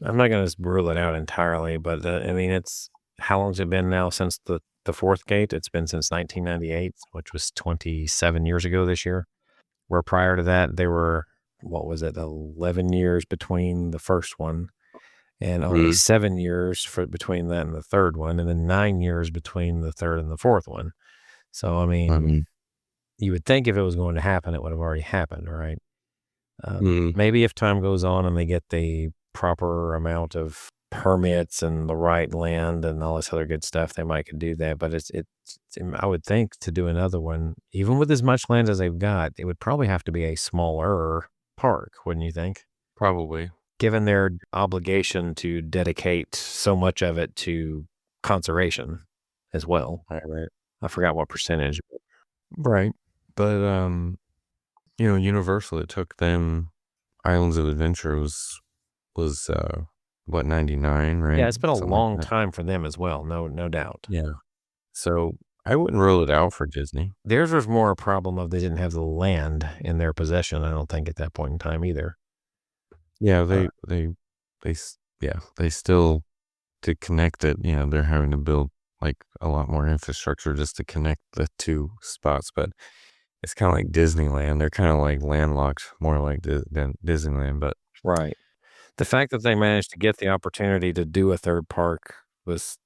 I'm not gonna rule it out entirely, but, I mean, it's how long's it been now since the 4th gate? It's been since 1998, which was 27 years ago this year, where prior to that, there were, what was it, 11 years between the first one and only Mhm. 7 years for between that and the 3rd one, and then 9 years between the 3rd and the 4th one. So, I mean, Mhm. you would think if it was going to happen, it would have already happened, right? Mhm. Maybe if time goes on and they get the proper amount of permits and the right land and all this other good stuff, they might could do that. But I would think to do another one, even with as much land as they've got, it would probably have to be a smaller park, wouldn't you think? Probably. Given their obligation to dedicate so much of it to conservation as well. Right, right. I forgot what percentage. Right. But, Universal, it took them Islands of Adventure was what, 99, Yeah, right? it's been a Something like long that. time for them as well. No doubt. Yeah. So, I wouldn't rule it out for Disney. Theirs was more a problem of they didn't have the land in their possession, I don't think, at that point in time either. Yeah, Uh, they still to connect it, they're having to build, like, a lot more infrastructure just to connect the 2 spots, but it's kinda like Disneyland. They're kinda, like, landlocked more like than Disneyland, but right. The fact that they managed to get the opportunity to do a 3rd park was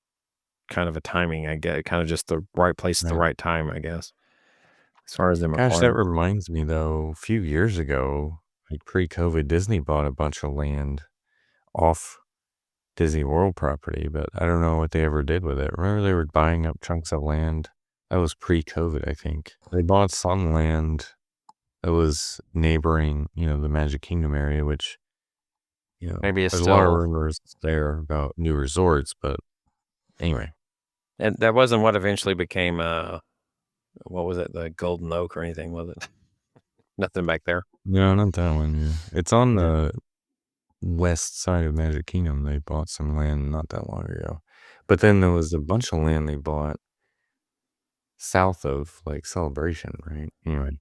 kind of a timing, I get kinda just the right place at the right. right time, I guess, as far as them Gosh, that acquiring. reminds me, though, a few years ago, like, pre-COVID, Disney bought a bunch of land off Disney World property, but I don't know what they ever did with it. Remember they were buying up chunks of land? That was pre-COVID, I think. They bought some land that was neighboring, the Magic Kingdom area, which, Maybe it's there's a lot of still rumors there about new resorts, but anyway. and that wasn't what eventually became, what was it? The Golden Oak or anything, was it? Nothing back there? No, not that one, yeah. It's on Yeah. the west side of Magic Kingdom. They bought some land not that long ago. But then there was a bunch of land they bought south of, like, Celebration, right? Anyway,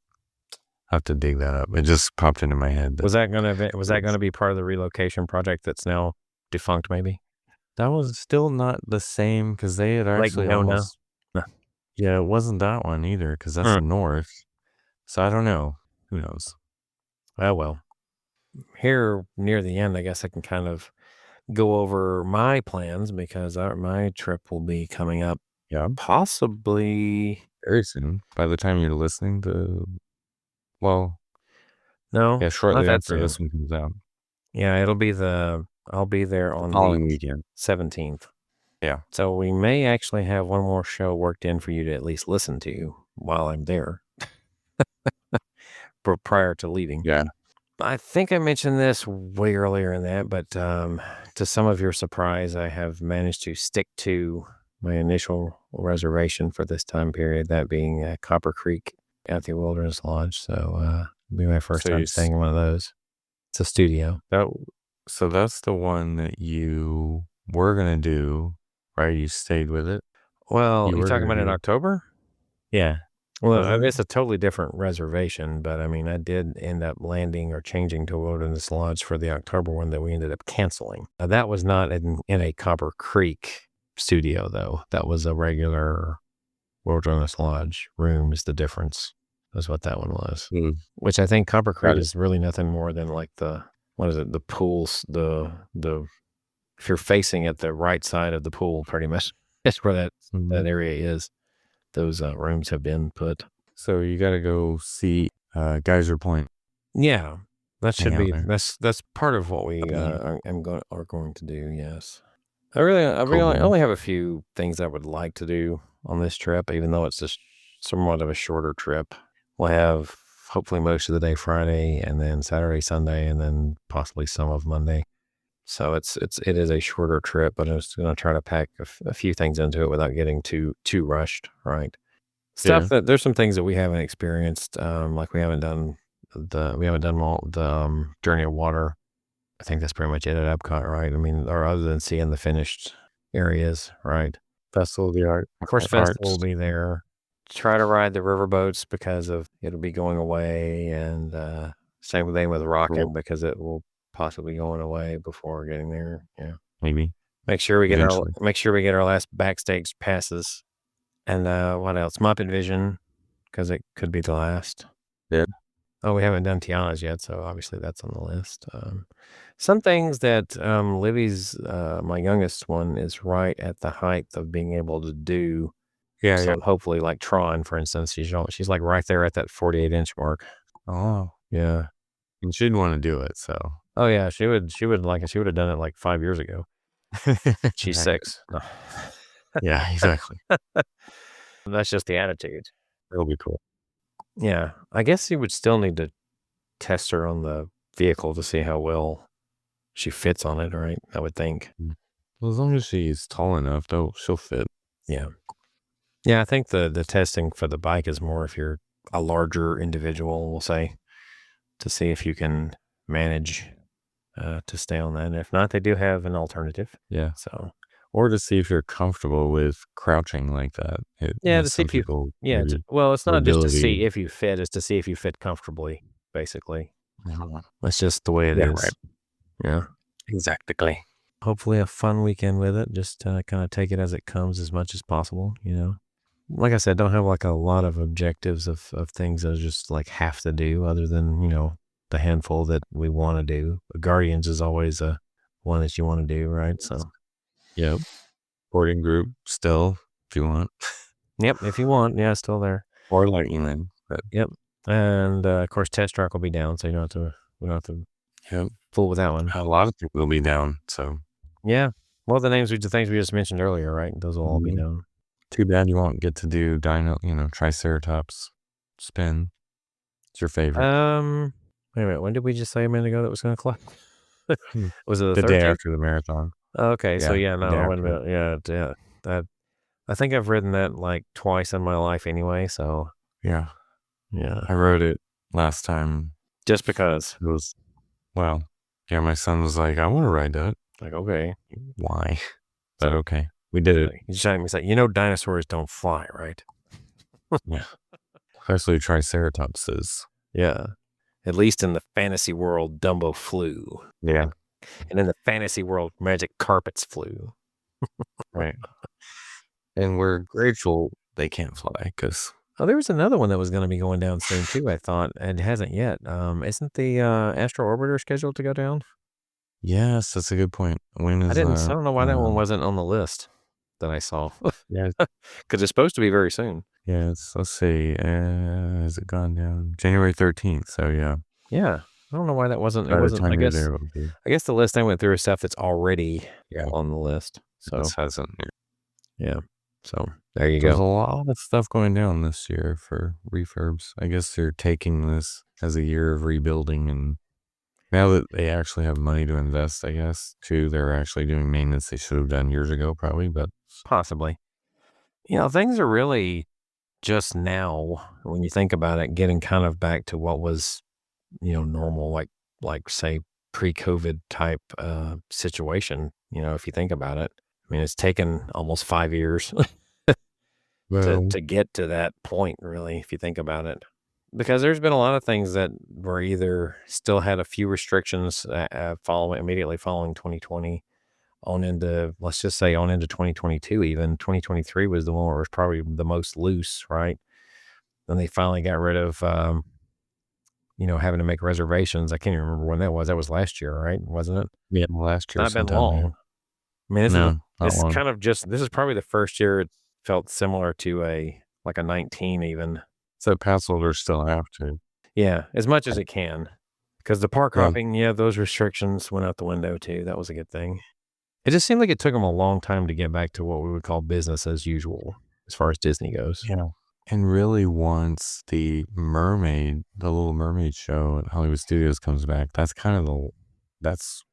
I have to dig that up. It just popped into my head that Was there that was gonna be part of the relocation project that's now defunct maybe? that was still not the same because they had Like, actually no, no? almost No. Yeah, it wasn't that one either because that's the north. So I don't know. Who knows? Oh, well. Here near the end, I guess I can kind of go over my plans because my trip will be coming up Yeah, possibly. very soon. By the time you're listening to, well, No, yeah, not shortly that after soon. this one comes out, Yeah, I'll be there the on the following weekend. 17th. Yeah. So we may actually have one more show worked in for you to at least listen to while I'm there prior to leaving. Yeah. I think I mentioned this way earlier in that, but to some of your surprise, I have managed to stick to my initial reservation for this time period, that being Copper Creek at the Wilderness Lodge. So it'll be my first So time staying in one of those. It's a studio. that so that's the one that you were gonna do, right? You stayed with it. Well, You you were talking gonna about in do, October? yeah, Well, wasn't it? it's a totally different reservation, but I mean, I did end up landing or changing to Wilderness Lodge for the October one that we ended up canceling. That was not in a Copper Creek studio, though. That was a regular Wilderness Lodge room, is the difference, is what that one was. Mm, Which I think Copper got Creek it. is really nothing more than like what is it, the pools, if you're facing at the right side of the pool, pretty much, that's where that Mhm. area is. Those rooms have been put. So you gotta go see Geyser Point. Yeah, that Hang should out be there. that's part of what we That'd be are going to do. Yes, I cool. only have a few things I would like to do on this trip, even though it's just somewhat of a shorter trip. We'll have hopefully most of the day Friday, and then Saturday, Sunday, and then possibly some of Monday. So it is a shorter trip, but I'm just going to try to pack a few things into it without getting too rushed. Right. Yeah. Stuff that there's some things that we haven't experienced, like we haven't done all the Journey of Water. I think that's pretty much it at Epcot, right? I mean, or other than seeing the finished areas, right? Festival of the Of course, Festival will Arts. be there. Try to ride the riverboats because of it'll be going away, and same thing with Cool. Rockin' because it will possibly going away before getting there. Yeah, Maybe eventually. make sure we get our last backstage passes, and what else? Muppet Vision because it could be the last. Yeah. Oh, we haven't done Tiana's yet, so obviously that's on the list. Some things that Livy's, my youngest one, is right at the height of being able to do. Yeah, yeah. So hopefully, like Tron, for instance, she's like right there at that 48-inch mark. Oh, Yeah. and she'd want to do it. So Oh yeah, she would have done it like 5 years ago. She's Right. 6. No. Yeah, exactly. That's just the attitude. It'll be cool. Yeah, I guess you would still need to test her on the vehicle to see how well she fits on it, right? I would think. Mm. Well, as long as she's tall enough, though, she'll fit. Yeah. Yeah, I think the testing for the bike is more if you're a larger individual, we'll say, to see if you can manage to stay on that. And if not, they do have an alternative. Yeah. So Or to see if you're comfortable with crouching like that. yeah, to see Some if you people yeah, maybe well, it's not just to mobility. see if you fit; it's to see if you fit comfortably. Basically, Mhm. that's just the way it Yeah, is. right. Yeah. Exactly. Hopefully, a fun weekend with it. Just kind of take it as it comes as much as possible. Like I said, don't have like a lot of objectives of things that I just like have to do other than, the handful that we want to do. Guardians is always a one that you want to do, right? So, Yep. Boarding group still, if you want. yep, if you want, yeah, it's still there. Or Lightning Lane. But Yep. And of course, Test Track will be down, so we don't have to yep. fool with that one. A lot of people will be down. So Yeah. Well, the things we just mentioned earlier, right? Those will all be mhm. down. Too bad you won't get to do Triceratops spin. It's your favorite. Wait a minute. When did we just say a minute ago that was going to collect? Hmm. Was it the The day 13th? after the marathon. Okay, so Yeah. yeah, The day no, wait a after it. minute. Yeah, yeah. That I think I've ridden that like twice in my life anyway, so Yeah. yeah. I rode it last time. Just because. It was, well, yeah, my son was like, I want to ride that. Like, okay. Why? So But okay. We did it. he's trying to say, dinosaurs don't fly, right? Yeah. Especially Triceratopses. Yeah. At least in the fantasy world, Dumbo flew. Yeah. And in the fantasy world, magic carpets flew. Right. And we're grateful they can't fly because. Oh, there was another one that was gonna be going down soon too, I thought, and hasn't yet. Isn't the, Astro Orbiter scheduled to go down? Yes, that's a good point. When I is didn't I that? don't know why that one wasn't on the list that I saw. Yeah, 'Cause it's supposed to be very soon. yeah. Let's see. Has it gone down? January 13th. So yeah, Yeah. I don't know why that wasn't it by the wasn't time you're there, it'll be. I guess the list I went through is stuff that's already Yeah, on the list. So, this hasn't. yeah. So, there you There's go. a lot of stuff going down this year for refurbs. I guess they're taking this as a year of rebuilding, and now that they actually have money to invest, I guess too, they're actually doing maintenance they should have done years ago, probably. But Possibly. Things are really just now, when you think about it, getting kind of back to what was, normal, like say pre-COVID type situation, if you think about it. I mean, it's taken almost 5 years to well, to get to that point, really, if you think about it. Because there's been a lot of things that were either still had a few restrictions immediately following 2020 on into, let's just say, on into 2022. Even 2023 was the one where it was probably the most loose, right? Then they finally got rid of having to make reservations. I can't even remember when that was. That was last year, right? Wasn't it? yeah, last year Not been sometime. Yeah. long. I mean, No, not long. this is probably the first year it felt similar to a 19 even. So pass holders still have to. Yeah, as much as it can. Because the park Yeah. hopping, yeah, those restrictions went out the window too. That was a good thing. It just seemed like it took them a long time to get back to what we would call business as usual as far as Disney goes. Yeah. And really, once the Little Mermaid show at Hollywood Studios comes back, that's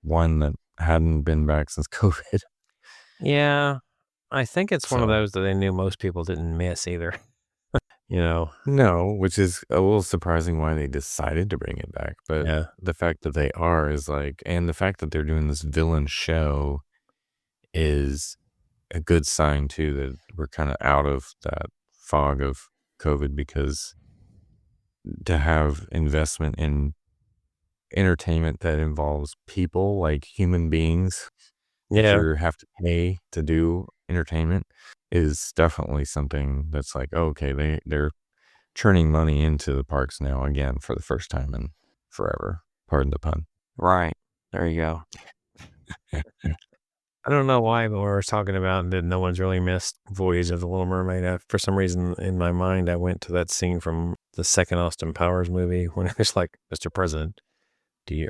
one that hadn't been back since COVID. Yeah, I think it's one of So, those that they knew most people didn't miss either. You know? no, which is a little surprising why they decided to bring it back. But Yeah. the fact that they are is like, and the fact that they're doing this villain show is a good sign too that we're kind of out of that fog of COVID, because to have investment in entertainment that involves people, like human beings that Yeah. you have to pay to do entertainment, is definitely something that's like, oh, okay, they're churning money into the parks now again for the first time in forever. Pardon the pun. Right. There you go. I don't know why, but we were talking about that no one's really missed Voyage of the Little Mermaid. For some reason, in my mind, I went to that scene from the second Austin Powers movie when it's like, "Mr. President,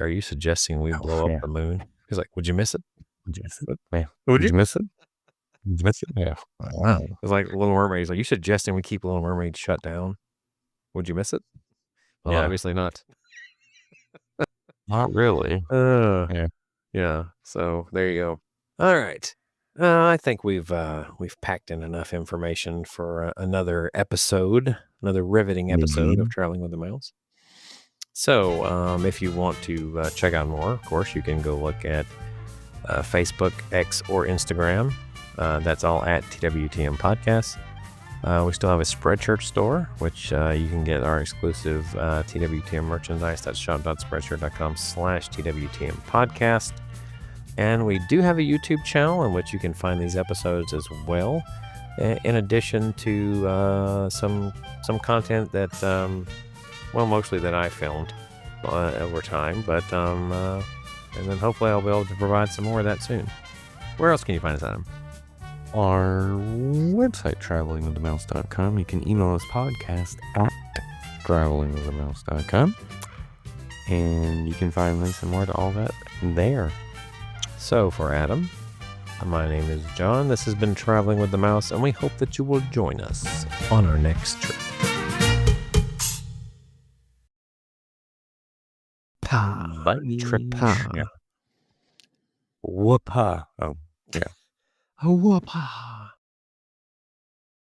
are you suggesting we Oh, blow up yeah. the moon?" He's like, "Would you miss it? Did you miss it? What? Yeah. Would Did you?" you miss it? Did you miss it? Yeah. Wow. It's like Little Mermaid. He's like, "You suggesting we keep Little Mermaid shut down? Would you miss it?" Well, Yeah. obviously not. Not really. Uh, Yeah. yeah. So there you go. All right. I think we've packed in enough information for another episode, another riveting episode of Indeed. Traveling with the Mouse. So, if you want to check out more, of course, you can go look at Facebook, X, or Instagram. That's all at TWTM Podcast. We still have a Spreadshirt store, which you can get our exclusive TWTM merchandise. That's shop.spreadshirt.com/TWTM Podcast. And we do have a YouTube channel in which you can find these episodes as well, in addition to some content that, mostly that I filmed over time, but and then hopefully I'll be able to provide some more of that soon. Where else can you find us, Adam? Our website, travelingwiththemouse.com. You can email us podcast at travelingwiththemouse.com. And you can find links and more to all that there. So for Adam, my name is John. This has been Traveling with the Mouse, and we hope that you will join us on our next trip. Bye. Trip. Yeah. Whoop-ha. Oh, yeah. Whoop-ha.